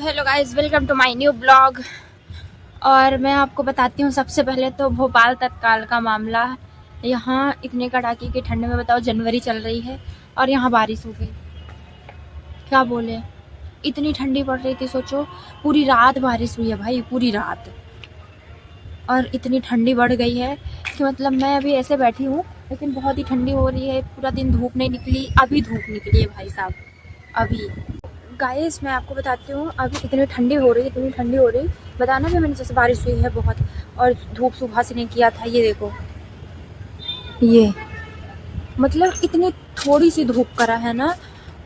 Hello guys, welcome to my new blog. और मैं आपको बताती हूँ सबसे पहले तो भोपाल तत्काल का मामला। यहाँ इतने कड़ाके की ठंड में, बताओ, जनवरी चल रही है और यहाँ बारिश हो गई। क्या बोले, इतनी ठंडी पड़ रही थी, सोचो पूरी रात बारिश हुई है भाई, पूरी रात। और इतनी ठंडी बढ़ गई है कि मतलब मैं अभी ऐसे बैठी हूँ लेकिन बहुत ही ठंडी हो रही है। पूरा दिन धूप नहीं निकली, अभी धूप निकली है भाई साहब, अभी। गाइस मैं आपको बताती हूँ, अभी इतनी ठंडी हो रही, इतनी ठंडी हो रही, बताना भी मैंने, जैसे बारिश हुई है बहुत और धूप सुबह से नहीं किया था। ये देखो, ये मतलब इतनी थोड़ी सी धूप करा है ना,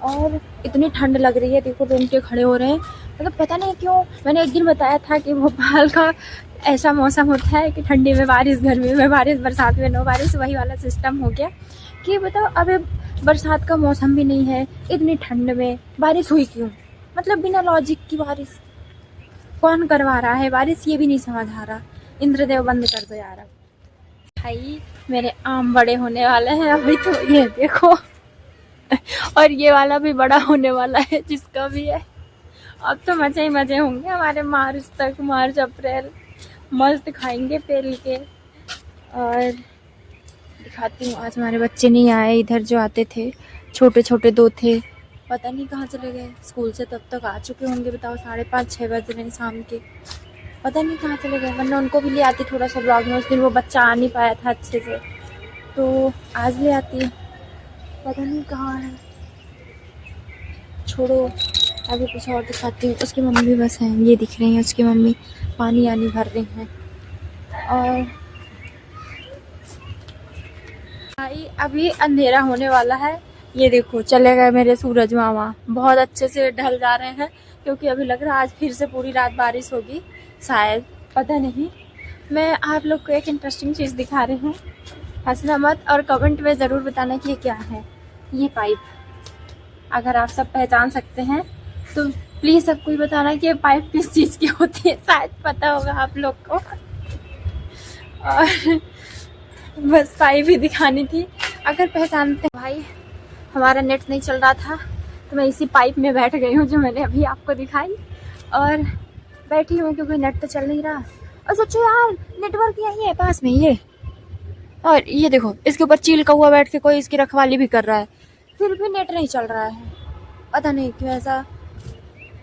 और इतनी ठंड लग रही है। देखो रोंगटे खड़े हो रहे हैं। मतलब पता नहीं क्यों, मैंने एक दिन बताया था कि भोपाल का ऐसा मौसम होता है कि ठंडी में बारिश, गर्मी में बारिश, बरसात में नो बारिश। वही वाला सिस्टम हो गया कि बताओ, अभी बरसात का मौसम भी नहीं है, इतनी ठंड में बारिश हुई क्यों? मतलब बिना लॉजिक की बारिश। कौन करवा रहा है बारिश, ये भी नहीं समझ आ रहा। इंद्रदेव बंद कर दो यार। भाई मेरे आम बड़े होने वाले हैं अभी तो, ये देखो। और ये वाला भी बड़ा होने वाला है, जिसका भी है। अब तो मजे ही मजे होंगे हमारे। मार्च तक, मार्च अप्रैल मस्त खाएंगे पेल के। और दिखाती हूँ, आज हमारे बच्चे नहीं आए इधर, जो आते थे छोटे छोटे दो थे, पता नहीं कहाँ चले गए। स्कूल से तब तक आ चुके होंगे, बताओ 5:30-6 बज रहे हैं शाम के, पता नहीं कहाँ चले गए। वरना उनको भी ले आती थोड़ा सा ब्लॉग में। उस दिन वो बच्चा आ नहीं पाया था अच्छे से, तो आज ले आती, पता नहीं कहाँ है। छोड़ो, अभी कुछ और दिखाती हूँ। उसकी मम्मी बस है, ये दिख रही है उसकी मम्मी, पानी आनी भर रही हैं। और भाई अभी अंधेरा होने वाला है। ये देखो चले गए मेरे सूरज मामा, बहुत अच्छे से ढल जा रहे हैं, क्योंकि अभी लग रहा है आज फिर से पूरी रात बारिश होगी शायद, पता नहीं। मैं आप लोग को एक इंटरेस्टिंग चीज़ दिखा रही हूँ, हंसना मत, और कमेंट में ज़रूर बताना कि ये क्या है। ये पाइप, अगर आप सब पहचान सकते हैं तो प्लीज़ सबको ही बताना कि ये पाइप किस चीज़ की होती है, शायद पता होगा आप लोग को। और बस पाइप ही दिखानी थी, अगर पहचानते हैं। भाई हमारा नेट नहीं चल रहा था तो मैं इसी पाइप में बैठ गई हूँ, जो मैंने अभी आपको दिखाई, और बैठी हूँ क्योंकि नेट तो चल नहीं रहा। और सोचो यार, नेटवर्क यही है पास में ये, और ये देखो इसके ऊपर चील कौवा बैठ के कोई इसकी रखवाली भी कर रहा है, फिर भी नेट नहीं चल रहा है। पता नहीं क्यों ऐसा,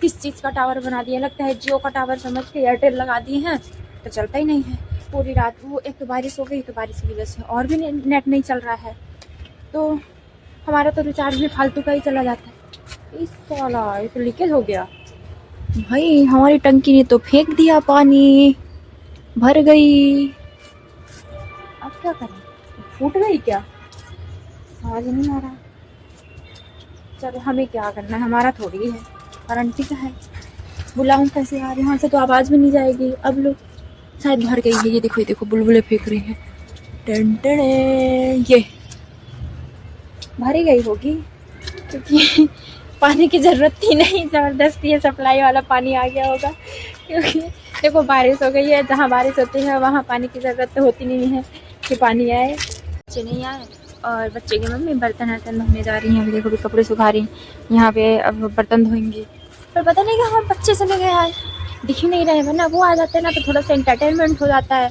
किस चीज़ का टावर बना दिया, लगता है जियो का टावर समझ के एयरटेल लगा दिए हैं, तो चलता ही नहीं है पूरी रात। वो एक तो बारिश हो गई, तो बारिश की वजह से और भी नेट नहीं चल रहा है, तो हमारा तो रिचार्ज भी फालतू का ही चला जाता है। इस साला ये तो लीकेज हो गया भाई, हमारी टंकी ने तो फेंक दिया, पानी भर गई। अब क्या करें, फूट गई क्या? समझ नहीं आ रहा। चलो हमें क्या करना है, हमारा थोड़ी है, वारंटी का है। बुलाऊं कैसे यार, यहाँ से तो आवाज़ भी नहीं जाएगी। अब लोग शायद भर गई है, ये देखो, ये देखो बुलबुले फेंक रही हैं। ये भर ही गई होगी, क्योंकि पानी की ज़रूरत थी नहीं, ज़बरदस्ती है सप्लाई वाला पानी आ गया होगा। क्योंकि देखो बारिश हो गई है, जहाँ बारिश होती है वहाँ पानी की ज़रूरत तो होती नहीं है कि पानी आए। बच्चे नहीं आए, और बच्चे की मम्मी बर्तन वर्तन धोने जा रही हैं। अभी देखो भी कपड़े सुखा रही हैं यहाँ पे, अब बर्तन धोएंगी। पर पता नहीं कहाँ बच्चे चले गए आज, दिख ही नहीं रहे, वरना वो आ जाते हैं ना तो थोड़ा सा एंटरटेनमेंट हो जाता है।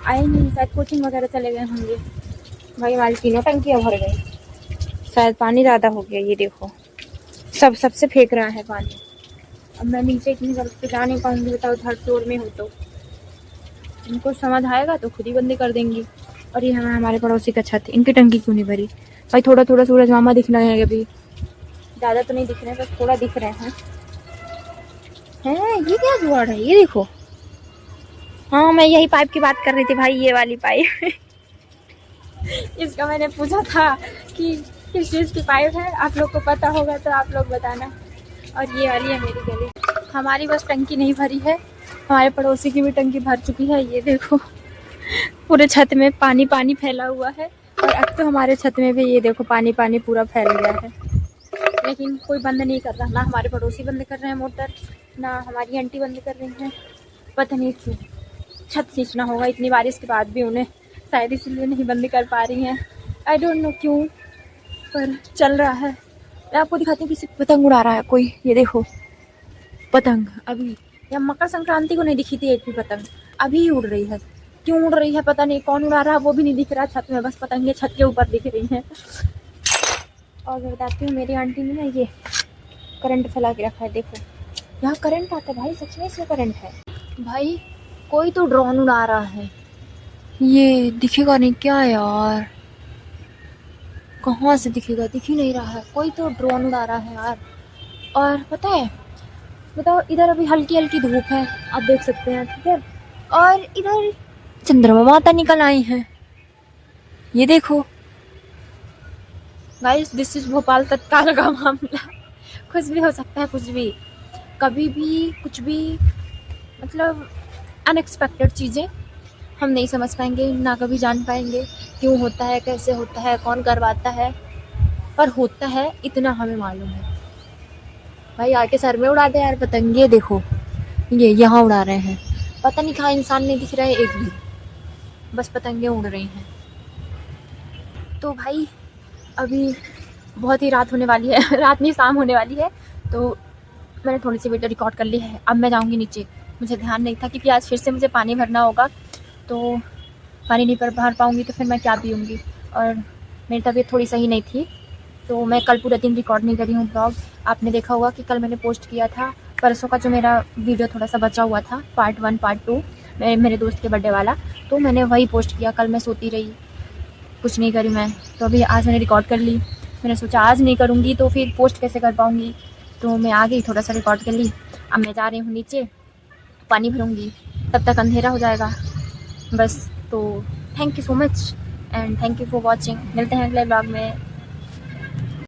आए नहीं, शायद कोचिंग वगैरह चले गए होंगे। भाई हमारी तीनों टंकियाँ भर गई, शायद पानी ज़्यादा हो गया। ये देखो सबसे फेंक रहा है पानी। अब मैं नीचे इतनी जल्द से जा नहीं पाऊँगी, बताओ थर्ड फ्लोर में हो तो। इनको समझ आएगा तो खुद ही बंदी कर देंगी। और ये हमारे पड़ोसी का छत, इनकी टंकी क्यों नहीं भरी? भाई थोड़ा थोड़ा सूरज मामा दिखना है अभी, ज़्यादा तो नहीं दिख रहे हैं, बस थोड़ा दिख रहे हैं। ये क्या जुगाड़ है, ये देखो। हाँ मैं यही पाइप की बात कर रही थी भाई, ये वाली पाइप। इसका मैंने पूछा था कि किस चीज़ की पाइप है, आप लोग को पता होगा तो आप लोग बताना। और ये वाली है मेरी गली। हमारी बस टंकी नहीं भरी है, हमारे पड़ोसी की भी टंकी भर चुकी है। ये देखो पूरे छत में पानी पानी फैला हुआ है, और अब तो हमारे छत में भी ये देखो पानी पानी पूरा फैल गया है। लेकिन कोई बंद नहीं कर रहा, ना हमारे पड़ोसी बंद कर रहे हैं मोटर, ना हमारी आंटी बंद कर रही हैं। पता नहीं क्यों, छत खींचना होगा इतनी बारिश के बाद भी उन्हें, शायद इसलिए नहीं बंद कर पा रही हैं। आई डोंट नो क्यों, पर चल रहा है। मैं आपको दिखाती हूँ, किसी पतंग उड़ा रहा है कोई, ये देखो पतंग अभी, या मकर संक्रांति को नहीं दिखी थी एक भी पतंग, अभी उड़ रही है। क्यों उड़ रही है पता नहीं, कौन उड़ा रहा है वो भी नहीं दिख रहा छत में, बस पतंगे छत के ऊपर दिख रही हैं। और मैं बताती हूँ, मेरी आंटी ने ना ये करंट फैला के रखा है, देखो यहाँ करंट आता है भाई, सच में इसमें करंट है भाई। कोई तो ड्रोन उड़ा रहा है, ये दिखेगा नहीं क्या यार, कहाँ से दिखेगा, दिख ही नहीं रहा है, कोई तो ड्रोन उड़ा रहा है यार। और पता है, बताओ, इधर अभी हल्की हल्की धूप है, आप देख सकते हैं, ठीक है, और इधर चंद्रमा माता निकल आई हैं, ये देखो गाइस, दिस इज भोपाल तत्काल का मामला। कुछ भी हो सकता है, कुछ भी, कभी भी, कुछ भी, मतलब अनएक्सपेक्टेड चीज़ें हम नहीं समझ पाएंगे, ना कभी जान पाएंगे क्यों होता है, कैसे होता है, कौन करवाता है, पर होता है इतना हमें मालूम है। भाई आके सर में उड़ा दे यार पतंगे, देखो ये यहाँ उड़ा रहे हैं, पता नहीं कहाँ, इंसान नहीं दिख रहा है एक भी, बस पतंगे उड़ रही हैं। तो भाई अभी बहुत ही रात होने वाली है, रात नहीं शाम होने वाली है, तो मैंने थोड़ी सी वीडियो रिकॉर्ड कर ली है। अब मैं जाऊँगी नीचे, मुझे ध्यान नहीं था क्योंकि आज फिर से मुझे पानी भरना होगा, तो पानी नहीं भर पाऊँगी तो फिर मैं क्या पीऊँगी, और मेरी तबीयत थोड़ी सही नहीं थी, तो मैं कल पूरा दिन रिकॉर्ड नहीं करी हूँ ब्लॉग। आपने देखा होगा कि कल मैंने पोस्ट किया था, परसों का जो मेरा वीडियो थोड़ा सा बचा हुआ था, पार्ट 1 पार्ट 2 मेरे दोस्त के बर्थडे वाला, तो मैंने वही पोस्ट किया। कल मैं सोती रही, कुछ नहीं करी मैं, तो अभी आज मैंने रिकॉर्ड कर ली। मैंने सोचा आज नहीं करूँगी तो फिर पोस्ट कैसे कर पाऊँगी, तो मैं आ गई, थोड़ा सा रिकॉर्ड कर ली। अब मैं जा रही हूँ नीचे, पानी भरूँगी, तब तक अंधेरा हो जाएगा बस। तो thank you so much and thank you for watching, मिलते हैं अगले ब्लॉग में।